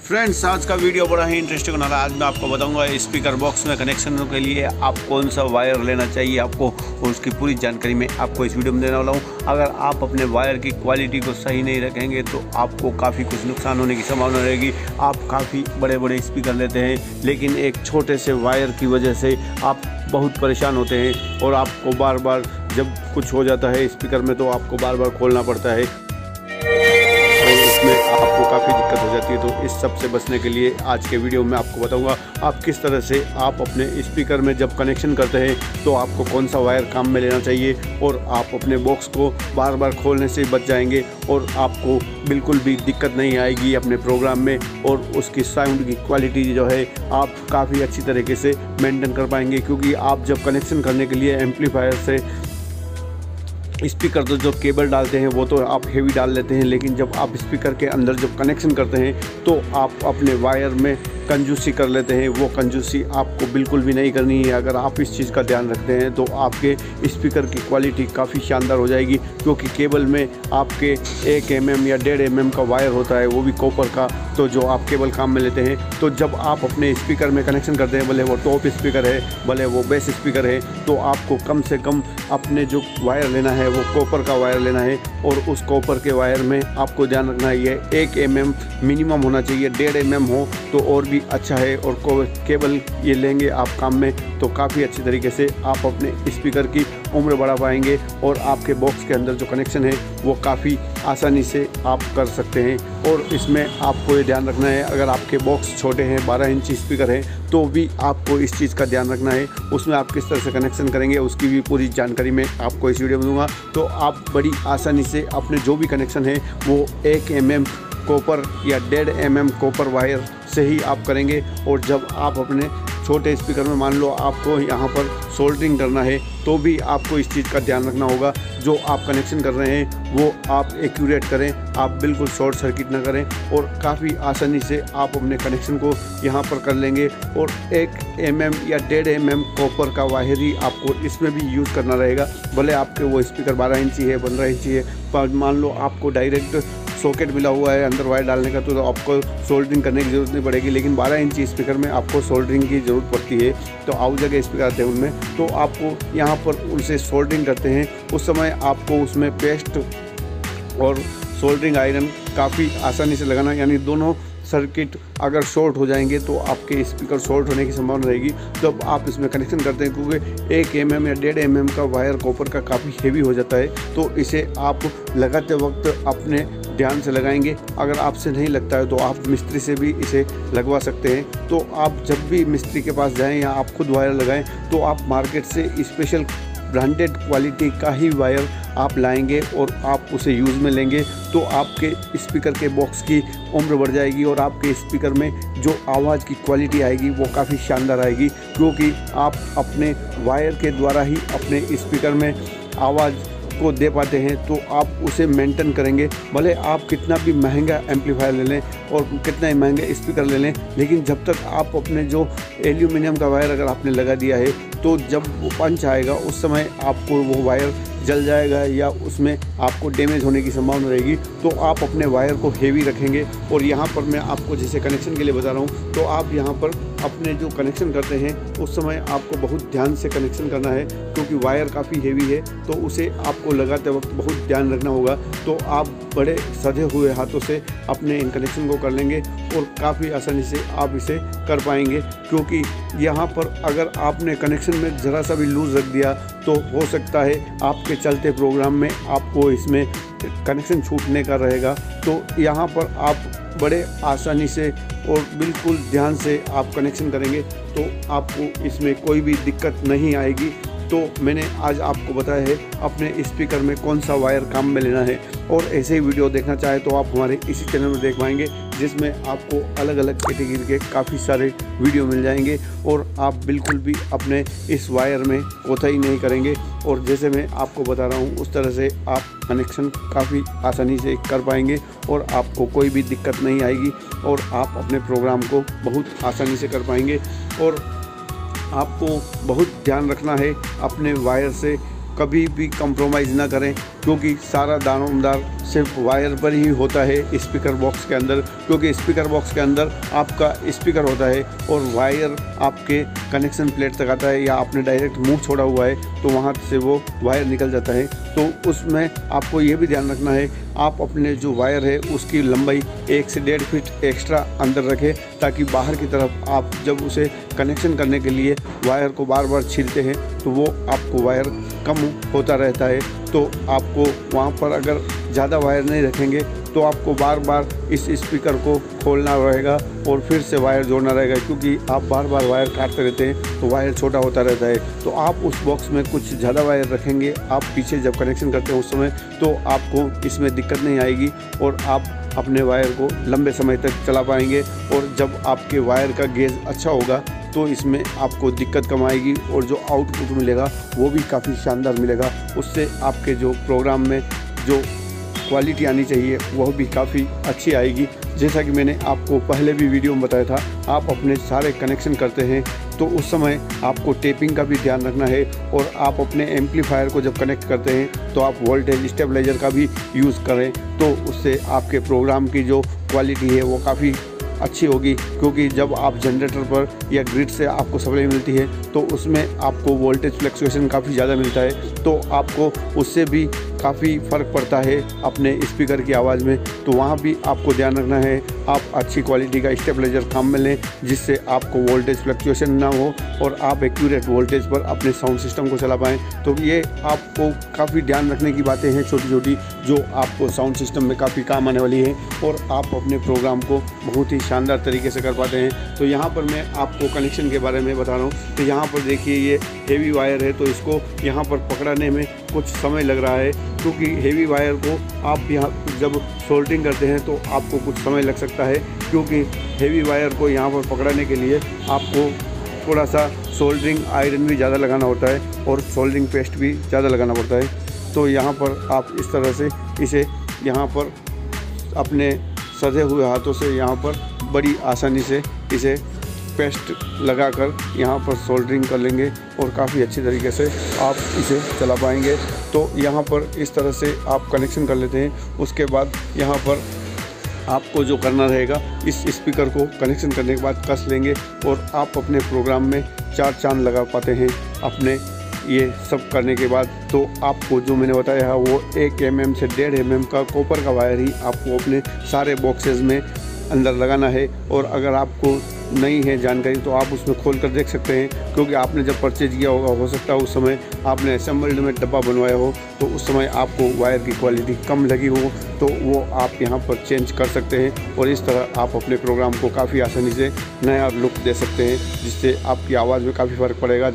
Friends, आज का video बड़ा ही इंटरेस्टिंग होने वाला है। आज मैं आपको बताऊंगा स्पीकर बॉक्स में कनेक्शन के लिए आप कौन सा वायर लेना चाहिए आपको, और उसकी पूरी जानकारी मैं आपको इस वीडियो में देने वाला हूं। अगर आप अपने वायर की क्वालिटी को सही नहीं रखेंगे तो आपको काफ़ी कुछ नुकसान होने की संभावना रहेगी। आप काफ़ी बड़े बड़े स्पीकर लेते हैं, लेकिन एक छोटे से वायर की वजह से आप बहुत परेशान होते हैं और आपको बार बार जब कुछ हो जाता है स्पीकर में तो आपको बार बार खोलना पड़ता है और उसमें आपको काफ़ी दिक्कत हो जाती है। तो इस सब से बचने के लिए आज के वीडियो में आपको बताऊंगा आप किस तरह से आप अपने स्पीकर में जब कनेक्शन करते हैं तो आपको कौन सा वायर काम में लेना चाहिए, और आप अपने बॉक्स को बार बार खोलने से बच जाएंगे और आपको बिल्कुल भी दिक्कत नहीं आएगी अपने प्रोग्राम में, और उसकी साउंड की क्वालिटी जो है आप काफ़ी अच्छी तरीके से मेंटेन कर पाएंगे। क्योंकि आप जब कनेक्शन करने के लिए एम्पलीफायर से स्पीकर तो जो केबल डालते हैं वो तो आप हेवी डाल लेते हैं, लेकिन जब आप स्पीकर के अंदर जब कनेक्शन करते हैं तो आप अपने वायर में कंजूसी कर लेते हैं। वो कंजूसी आपको बिल्कुल भी नहीं करनी है। अगर आप इस चीज़ का ध्यान रखते हैं तो आपके स्पीकर की क्वालिटी काफ़ी शानदार हो जाएगी। क्योंकि केबल में आपके 1 mm या 1.5 mm का वायर होता है, वो भी कॉपर का, तो जो आप केबल काम में लेते हैं। तो जब आप अपने स्पीकर में कनेक्शन करते हैं, भले वो टॉप स्पीकर है भले वो बेस स्पीकर है, तो आपको कम से कम अपने जो वायर लेना है वो कॉपर का वायर लेना है। और उस कॉपर के वायर में आपको ध्यान रखना है ये 1 mm मिनिमम होना चाहिए। 1.5 mm हो तो और भी अच्छा है। और केबल ये लेंगे आप काम में तो काफ़ी अच्छी तरीके से आप अपने स्पीकर की उम्र बढ़ा पाएंगे और आपके बॉक्स के अंदर जो कनेक्शन है वो काफ़ी आसानी से आप कर सकते हैं। और इसमें आपको ये ध्यान रखना है, अगर आपके बॉक्स छोटे हैं 12 इंच स्पीकर है तो भी आपको इस चीज़ का ध्यान रखना है। उसमें आप किस तरह से कनेक्शन करेंगे उसकी भी पूरी जानकारी मैं आपको इस वीडियो में दूंगा। तो आप बड़ी आसानी से अपने जो भी कनेक्शन है वो 1 mm कॉपर या 1.5 mm कॉपर वायर से ही आप करेंगे। और जब आप अपने छोटे स्पीकर में मान लो आपको यहाँ पर सोल्डरिंग करना है तो भी आपको इस चीज़ का ध्यान रखना होगा, जो आप कनेक्शन कर रहे हैं वो आप एक्यूरेट करें, आप बिल्कुल शॉर्ट सर्किट ना करें। और काफ़ी आसानी से आप अपने कनेक्शन को यहाँ पर कर लेंगे। और 1 mm या 1.5 mm कॉपर का वायर ही आपको इसमें भी यूज़ करना रहेगा। भले आपके वो स्पीकर 12 इंची है 15 इंची है, पर मान लो आपको डायरेक्ट सॉकेट मिला हुआ है अंदर वायर डालने का तो आपको सोल्डरिंग करने की ज़रूरत नहीं पड़ेगी। लेकिन 12 इंची स्पीकर में आपको सोल्डरिंग की ज़रूरत पड़ती है। तो आउट जगह स्पीकर आते हैं उनमें, तो आपको यहाँ पर उनसे सोल्डरिंग करते हैं उस समय आपको उसमें पेस्ट और सोल्डरिंग आयरन काफ़ी आसानी से लगाना, यानी दोनों सर्किट अगर शॉर्ट हो जाएंगे तो आपके स्पीकर शॉर्ट होने की संभावना रहेगी जब आप इसमें कनेक्शन करते हैं। क्योंकि 1 mm या 1.5 mm का वायर कॉपर का काफ़ी हेवी हो जाता है, तो इसे आप लगाते वक्त अपने ध्यान से लगाएंगे। अगर आपसे नहीं लगता है तो आप मिस्त्री से भी इसे लगवा सकते हैं। तो आप जब भी मिस्त्री के पास जाएं या आप खुद वायर लगाएं तो आप मार्केट से स्पेशल ब्रांडेड क्वालिटी का ही वायर आप लाएंगे और आप उसे यूज़ में लेंगे तो आपके स्पीकर के बॉक्स की उम्र बढ़ जाएगी और आपके स्पीकर में जो आवाज़ की क्वालिटी आएगी वो काफ़ी शानदार आएगी। क्योंकि आप अपने वायर के द्वारा ही अपने स्पीकर में आवाज़ को दे पाते हैं, तो आप उसे मेंटेन करेंगे। भले आप कितना भी महंगा एम्पलीफायर ले लें और कितना ही महंगे स्पीकर ले लें, लेकिन जब तक आप अपने जो एल्यूमिनियम का वायर अगर आपने लगा दिया है तो जब वो पंच आएगा उस समय आपको वो वायर जल जाएगा या उसमें आपको डैमेज होने की संभावना रहेगी। तो आप अपने वायर को हेवी रखेंगे। और यहाँ पर मैं आपको जैसे कनेक्शन के लिए बता रहा हूँ, तो आप यहाँ पर अपने जो कनेक्शन करते हैं उस समय आपको बहुत ध्यान से कनेक्शन करना है। क्योंकि वायर काफ़ी हेवी है तो उसे आपको लगाते वक्त बहुत ध्यान रखना होगा। तो आप बड़े सधे हुए हाथों से अपने इन कनेक्शन को कर लेंगे और काफ़ी आसानी से आप इसे कर पाएंगे। क्योंकि यहाँ पर अगर आपने कनेक्शन में ज़रा सा भी लूज़ रख दिया तो हो सकता है आपके चलते प्रोग्राम में आपको इसमें कनेक्शन छूटने का रहेगा। तो यहाँ पर आप बड़े आसानी से और बिल्कुल ध्यान से आप कनेक्शन करेंगे तो आपको इसमें कोई भी दिक्कत नहीं आएगी। तो मैंने आज आपको बताया है अपने स्पीकर में कौन सा वायर काम में लेना है। और ऐसे ही वीडियो देखना चाहे तो आप हमारे इसी चैनल में देख पाएंगे, जिसमें आपको अलग अलग कैटेगरी के काफ़ी सारे वीडियो मिल जाएंगे और आप बिल्कुल भी अपने इस वायर में कोताही नहीं करेंगे। और जैसे मैं आपको बता रहा हूँ उस तरह से आप कनेक्शन काफ़ी आसानी से कर पाएंगे और आपको कोई भी दिक्कत नहीं आएगी और आप अपने प्रोग्राम को बहुत आसानी से कर पाएंगे। और आपको बहुत ध्यान रखना है अपने वायर से कभी भी कंप्रोमाइज़ ना करें, क्योंकि सारा दारोमदार सिर्फ वायर पर ही होता है स्पीकर बॉक्स के अंदर, क्योंकि स्पीकर बॉक्स के अंदर आपका स्पीकर होता है और वायर आपके कनेक्शन प्लेट तक आता है, या आपने डायरेक्ट मुंह छोड़ा हुआ है तो वहाँ से वो वायर निकल जाता है। तो उसमें आपको ये भी ध्यान रखना है, आप अपने जो वायर है उसकी लंबाई 1 से 1.5 फीट एक्स्ट्रा अंदर रखें, ताकि बाहर की तरफ आप जब उसे कनेक्शन करने के लिए वायर को बार बार छीलते हैं तो वो आपको वायर कम होता रहता है। तो आपको वहाँ पर अगर ज़्यादा वायर नहीं रखेंगे तो आपको बार बार इस स्पीकर को खोलना रहेगा और फिर से वायर जोड़ना रहेगा, क्योंकि आप बार बार वायर काटते रहते हैं तो वायर छोटा होता रहता है। तो आप उस बॉक्स में कुछ ज़्यादा वायर रखेंगे आप पीछे जब कनेक्शन करते हैं उस समय, तो आपको इसमें दिक्कत नहीं आएगी और आप अपने वायर को लंबे समय तक चला पाएंगे। और जब आपके वायर का गेज अच्छा होगा तो इसमें आपको दिक्कत कम आएगी और जो आउटपुट मिलेगा वो भी काफ़ी शानदार मिलेगा। उससे आपके जो प्रोग्राम में जो क्वालिटी आनी चाहिए वह भी काफ़ी अच्छी आएगी। जैसा कि मैंने आपको पहले भी वीडियो में बताया था, आप अपने सारे कनेक्शन करते हैं तो उस समय आपको टेपिंग का भी ध्यान रखना है, और आप अपने एम्पलीफायर को जब कनेक्ट करते हैं तो आप वोल्टेज स्टेबलाइजर का भी यूज़ करें, तो उससे आपके प्रोग्राम की जो क्वालिटी है वो काफ़ी अच्छी होगी। क्योंकि जब आप जनरेटर पर या ग्रिड से आपको सप्लाई मिलती है तो उसमें आपको वोल्टेज फ्लक्चुएशन काफ़ी ज़्यादा मिलता है, तो आपको उससे भी काफ़ी फ़र्क पड़ता है अपने स्पीकर की आवाज़ में। तो वहाँ भी आपको ध्यान रखना है, आप अच्छी क्वालिटी का स्टेबलाइजर काम में लें जिससे आपको वोल्टेज फ्लक्चुएशन ना हो और आप एक्यूरेट वोल्टेज पर अपने साउंड सिस्टम को चला पाएँ। तो ये आपको काफ़ी ध्यान रखने की बातें हैं छोटी छोटी, जो आपको साउंड सिस्टम में काफ़ी काम आने वाली है और आप अपने प्रोग्राम को बहुत ही शानदार तरीके से कर पाते हैं। तो यहाँ पर मैं आपको कनेक्शन के बारे में बता रहा हूँ। तो यहाँ पर देखिए ये हेवी वायर है, तो इसको यहाँ पर पकड़ने में कुछ समय लग रहा है, क्योंकि हेवी वायर को आप यहाँ जब सोल्डरिंग करते हैं तो आपको कुछ समय लग सकता है, क्योंकि हेवी वायर को यहाँ पर पकड़ने के लिए आपको थोड़ा सा सोल्डरिंग आयरन भी ज़्यादा लगाना होता है और सोल्डरिंग पेस्ट भी ज़्यादा लगाना पड़ता है। तो यहाँ पर आप इस तरह से इसे यहाँ पर अपने सधे हुए हाथों से यहाँ पर बड़ी आसानी से इसे पेस्ट लगाकर यहाँ पर सोल्डरिंग कर लेंगे और काफ़ी अच्छी तरीके से आप इसे चला पाएंगे। तो यहाँ पर इस तरह से आप कनेक्शन कर लेते हैं। उसके बाद यहाँ पर आपको जो करना रहेगा, इस स्पीकर को कनेक्शन करने के बाद कस लेंगे और आप अपने प्रोग्राम में 4 चांद लगा पाते हैं अपने ये सब करने के बाद। तो आपको जो मैंने बताया है वो 1 mm से 1.5 mm का कॉपर का वायर ही आपको अपने सारे बॉक्सेस में अंदर लगाना है। और अगर आपको नहीं है जानकारी तो आप उसमें खोल कर देख सकते हैं, क्योंकि आपने जब परचेज किया होगा हो सकता है उस समय आपने असेंबल्ड में डब्बा बनवाया हो तो उस समय आपको वायर की क्वालिटी कम लगी हो, तो वो आप यहाँ पर चेंज कर सकते हैं और इस तरह आप अपने प्रोग्राम को काफ़ी आसानी से नया लुक दे सकते हैं, जिससे आपकी आवाज़ में काफ़ी फ़र्क पड़ेगा।